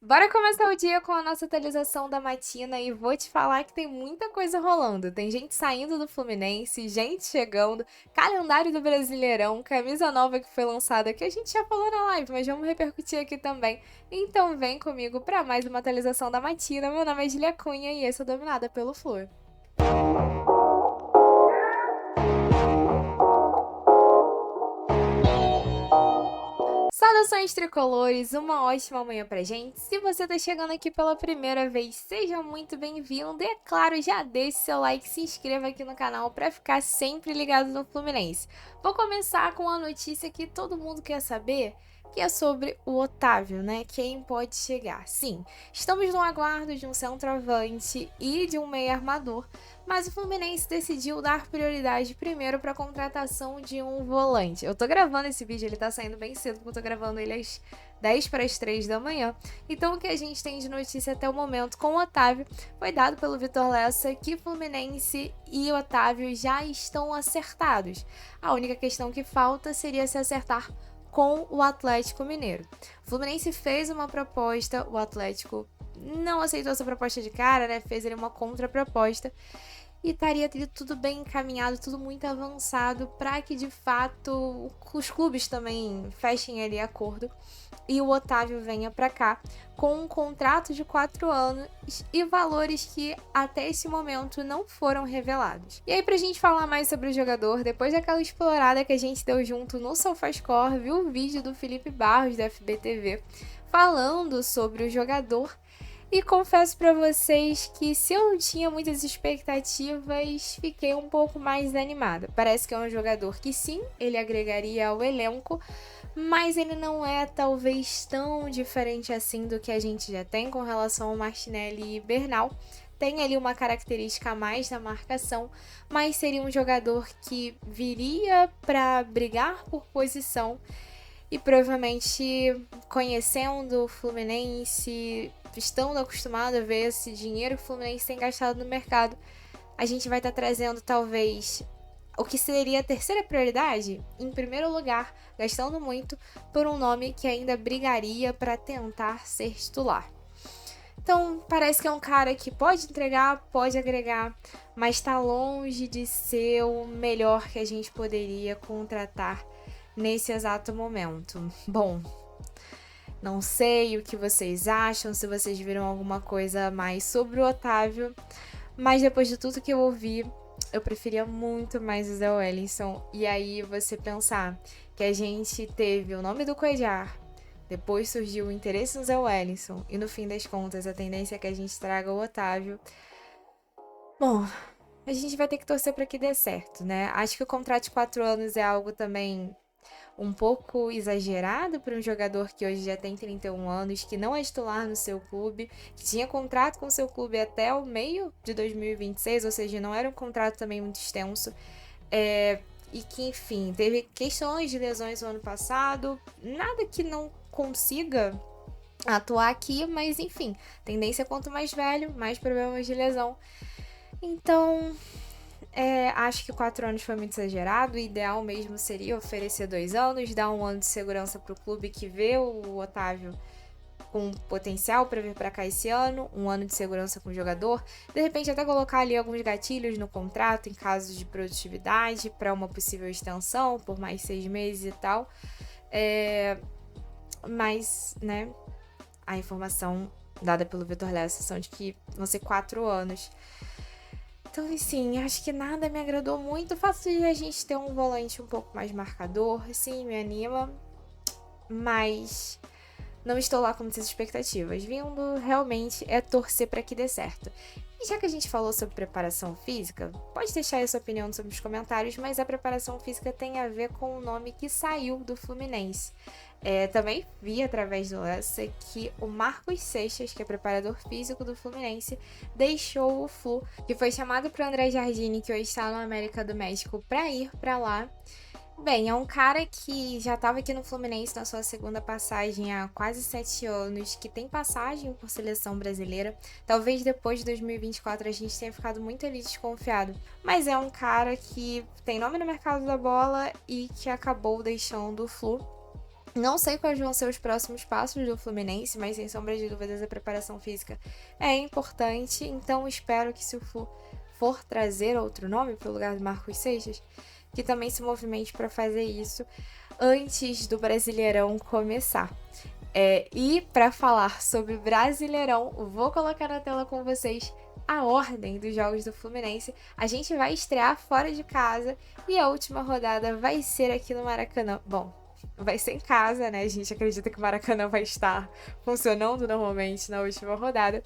Bora começar o dia com a nossa atualização da matina e vou te falar que tem muita coisa rolando. Tem gente saindo do Fluminense, gente chegando, calendário do Brasileirão, camisa nova que foi lançada, que a gente já falou na live, mas vamos repercutir aqui também. Então vem comigo para mais uma atualização da matina. Meu nome é Julia Cunha e esse é o Dominada pelo Flu. Saudações tricolores, uma ótima manhã pra gente. Se você tá chegando aqui pela primeira vez, seja muito bem-vindo e, é claro, já deixe seu like e se inscreva aqui no canal pra ficar sempre ligado no Fluminense. Vou começar com a notícia que todo mundo quer saber, que é sobre o Otávio, né? Quem pode chegar? Sim, estamos no aguardo de um centroavante e de um meio armador, mas o Fluminense decidiu dar prioridade primeiro para a contratação de um volante. Eu tô gravando esse vídeo, ele tá saindo bem cedo, porque eu tô gravando ele às 10 para as 3 da manhã. Então o que a gente tem de notícia até o momento com o Otávio foi dado pelo Vitor Lessa que Fluminense e Otávio já estão acertados. A única questão que falta seria se acertar com o Atlético Mineiro. O Fluminense fez uma proposta, o Atlético não aceitou essa proposta de cara, né? Fez ele uma contraproposta e estaria tudo bem encaminhado, tudo muito avançado para que de fato os clubes também fechem ali acordo e o Otávio venha para cá com um contrato de 4 anos e valores que até esse momento não foram revelados. E aí, pra gente falar mais sobre o jogador, depois daquela explorada que a gente deu junto no SofaScore, viu o vídeo do Felipe Barros da FBTV falando sobre o jogador. E confesso para vocês que se eu não tinha muitas expectativas, fiquei um pouco mais animada. Parece que é um jogador que sim, ele agregaria ao elenco, mas ele não é talvez tão diferente assim do que a gente já tem com relação ao Martinelli e Bernal. Tem ali uma característica a mais na marcação, mas seria um jogador que viria para brigar por posição e provavelmente conhecendo o Fluminense, estando acostumado a ver esse dinheiro que o Fluminense tem gastado no mercado, a gente vai estar trazendo talvez o que seria a terceira prioridade, em primeiro lugar, gastando muito por um nome que ainda brigaria para tentar ser titular. Então, parece que é um cara que pode entregar, pode agregar, mas está longe de ser o melhor que a gente poderia contratar nesse exato momento. Bom, não sei o que vocês acham, se vocês viram alguma coisa mais sobre o Otávio, mas depois de tudo que eu ouvi, eu preferia muito mais o Zé Wellington. E aí você pensar que a gente teve o nome do Cuéllar, depois surgiu o interesse no Zé Wellington, e no fim das contas a tendência é que a gente traga o Otávio. Bom, a gente vai ter que torcer para que dê certo, né? Acho que o contrato de 4 anos é algo também um pouco exagerado para um jogador que hoje já tem 31 anos, que não é titular no seu clube, que tinha contrato com o seu clube até o meio de 2026, ou seja, não era um contrato também muito extenso, e que, enfim, teve questões de lesões no ano passado, nada que não consiga atuar aqui, mas enfim, tendência quanto mais velho, mais problemas de lesão. Então, acho que 4 anos foi muito exagerado. O ideal mesmo seria oferecer 2 anos, dar um ano de segurança para o clube que vê o Otávio com potencial para vir para cá esse ano, um ano de segurança com o jogador, de repente até colocar ali alguns gatilhos no contrato em caso de produtividade para uma possível extensão por mais 6 meses e tal. Mas, né, a informação dada pelo Vitor Lessa são de que vão ser 4 anos. Então, assim, acho que nada me agradou muito. O fato de a gente ter um volante um pouco mais marcador, sim, me anima. Mas não estou lá com muitas expectativas. Vindo realmente é torcer para que dê certo. E já que a gente falou sobre preparação física, pode deixar aí a sua opinião sobre os comentários, mas a preparação física tem a ver com o nome que saiu do Fluminense. Também vi através do Lessa que o Marcos Seixas, que é preparador físico do Fluminense, deixou o Flu, que foi chamado para o André Jardine, que hoje está no América do México, para ir para lá. Bem, é um cara que já estava aqui no Fluminense na sua segunda passagem há quase 7 anos, que tem passagem por seleção brasileira. Talvez depois de 2024 a gente tenha ficado muito ali desconfiado, mas é um cara que tem nome no mercado da bola e que acabou deixando o Flu. Não sei quais vão ser os próximos passos do Fluminense, mas sem sombra de dúvidas a preparação física é importante, então espero que se o Flu for trazer outro nome para o lugar do Marcos Seixas, que também se movimente para fazer isso antes do Brasileirão começar. E para falar sobre Brasileirão, vou colocar na tela com vocês a ordem dos jogos do Fluminense. A gente vai estrear fora de casa e a última rodada vai ser aqui no Maracanã. Bom, vai ser em casa, né? A gente acredita que o Maracanã vai estar funcionando normalmente na última rodada.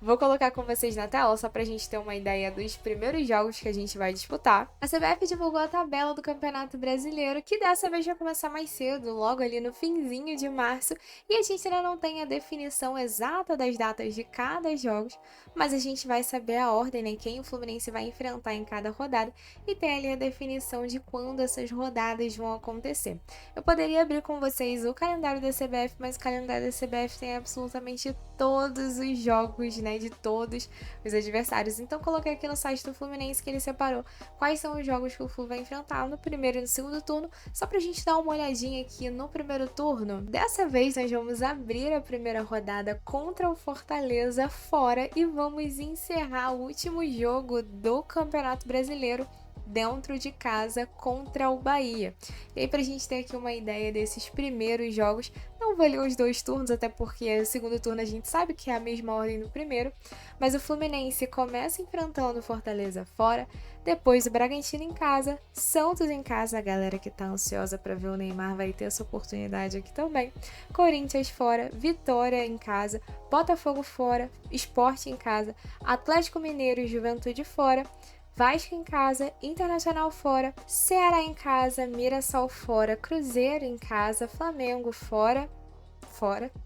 Vou colocar com vocês na tela só pra gente ter uma ideia dos primeiros jogos que a gente vai disputar. A CBF divulgou a tabela do Campeonato Brasileiro, que dessa vez vai começar mais cedo, logo ali no finzinho de março, e a gente ainda não tem a definição exata das datas de cada jogo, mas a gente vai saber a ordem, né? Quem o Fluminense vai enfrentar em cada rodada e tem ali a definição de quando essas rodadas vão acontecer. Eu poderia abrir com vocês o calendário da CBF, mas o calendário da CBF tem absolutamente todos os jogos, né, de todos os adversários. Então coloquei aqui no site do Fluminense que ele separou quais são os jogos que o Flu vai enfrentar no primeiro e no segundo turno, só pra gente dar uma olhadinha aqui no primeiro turno. Dessa vez nós vamos abrir a primeira rodada contra o Fortaleza fora e vamos encerrar o último jogo do Campeonato Brasileiro dentro de casa contra o Bahia. E aí, pra gente ter aqui uma ideia desses primeiros jogos, não vou ler os dois turnos, até porque o segundo turno a gente sabe que é a mesma ordem do primeiro, mas o Fluminense começa enfrentando o Fortaleza fora, depois o Bragantino em casa, Santos em casa, a galera que tá ansiosa para ver o Neymar vai ter essa oportunidade aqui também, Corinthians fora, Vitória em casa, Botafogo fora, Sport em casa, Atlético Mineiro e Juventude fora, Vasco em casa, Internacional fora, Ceará em casa, Mirassol fora, Cruzeiro em casa, Flamengo fora.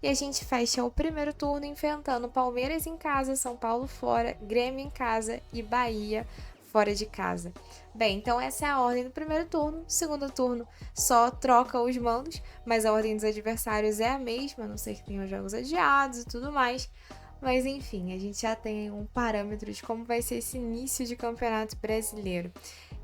E a gente fecha o primeiro turno enfrentando Palmeiras em casa, São Paulo fora, Grêmio em casa e Bahia fora de casa. Bem, então essa é a ordem do primeiro turno. Segundo turno só troca os mandos, mas a ordem dos adversários é a mesma, a não ser que tenham jogos adiados e tudo mais. Mas enfim, a gente já tem um parâmetro de como vai ser esse início de campeonato brasileiro.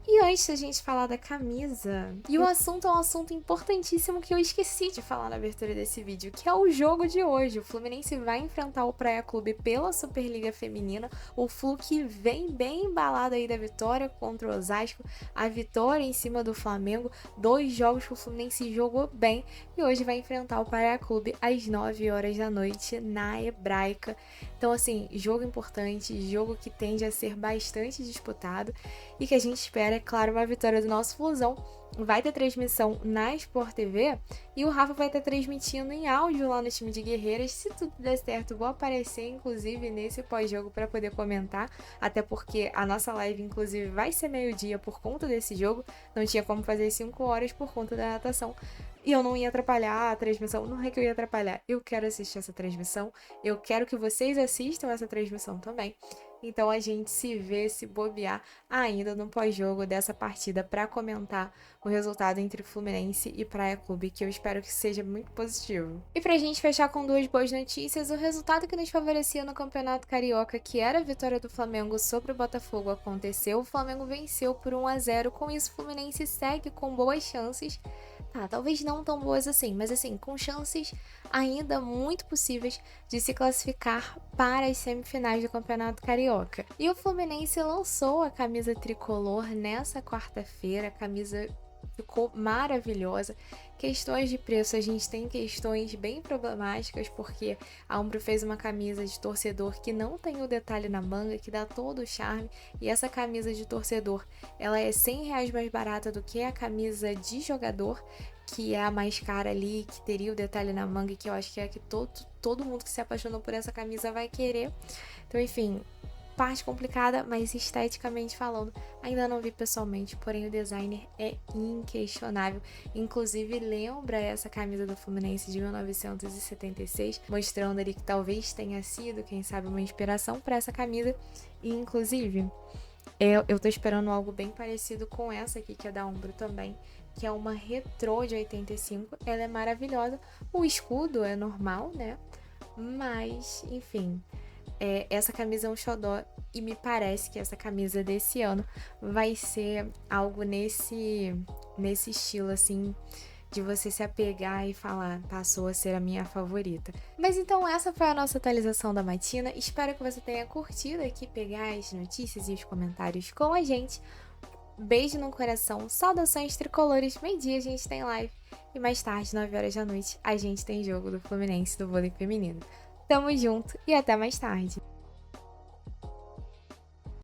E antes da gente falar da camisa, e o assunto é um assunto importantíssimo que eu esqueci de falar na abertura desse vídeo, que é o jogo de hoje. O Fluminense vai enfrentar o Praia Clube pela Superliga Feminina, o Flu que vem bem embalado aí da vitória contra o Osasco, a vitória em cima do Flamengo, 2 jogos que o Fluminense jogou bem, e hoje vai enfrentar o Praia Clube às 9 horas da noite na Hebraica. Então assim, jogo importante, jogo que tende a ser bastante disputado, e que a gente espera, é claro, uma vitória do nosso Flusão. Vai ter transmissão na Sport TV e o Rafa vai estar transmitindo em áudio lá no time de Guerreiras. Se tudo der certo, vou aparecer inclusive nesse pós-jogo para poder comentar, até porque a nossa live inclusive vai ser meio-dia por conta desse jogo. Não tinha como fazer 5 horas por conta da natação. E eu não ia atrapalhar a transmissão, não é que eu ia atrapalhar, eu quero assistir essa transmissão, eu quero que vocês assistam essa transmissão também. Então a gente se vê, se bobear ainda no pós-jogo dessa partida para comentar o resultado entre Fluminense e Praia Clube, que eu espero que seja muito positivo. E pra gente fechar com 2 boas notícias, o resultado que nos favorecia no Campeonato Carioca, que era a vitória do Flamengo sobre o Botafogo, aconteceu. O Flamengo venceu por 1-0, com isso o Fluminense segue com boas chances. Talvez não tão boas assim, mas assim, com chances ainda muito possíveis de se classificar para as semifinais do Campeonato Carioca. E o Fluminense lançou a camisa tricolor nessa quarta-feira, a camisa ficou maravilhosa. Questões de preço, a gente tem questões bem problemáticas, porque a Umbro fez uma camisa de torcedor que não tem o detalhe na manga, que dá todo o charme, e essa camisa de torcedor, ela é R$100 mais barata do que a camisa de jogador, que é a mais cara ali, que teria o detalhe na manga, e que eu acho que é a que todo mundo que se apaixonou por essa camisa vai querer. Então, enfim, parte complicada, mas esteticamente falando, ainda não vi pessoalmente, porém o designer é inquestionável. Inclusive lembra essa camisa do Fluminense de 1976, mostrando ali que talvez tenha sido, quem sabe, uma inspiração para essa camisa. E inclusive, eu tô esperando algo bem parecido com essa aqui, que é da Umbro também, que é uma retrô de 85. Ela é maravilhosa. O escudo é normal, né? Mas, enfim, essa camisa é um xodó e me parece que essa camisa desse ano vai ser algo nesse estilo, assim, de você se apegar e falar, passou a ser a minha favorita. Mas então essa foi a nossa atualização da matina. Espero que você tenha curtido aqui pegar as notícias e os comentários com a gente. Beijo no coração, saudações tricolores. Meio-dia a gente tem live e mais tarde, 9 horas da noite, a gente tem jogo do Fluminense do vôlei feminino. Tamo junto e até mais tarde.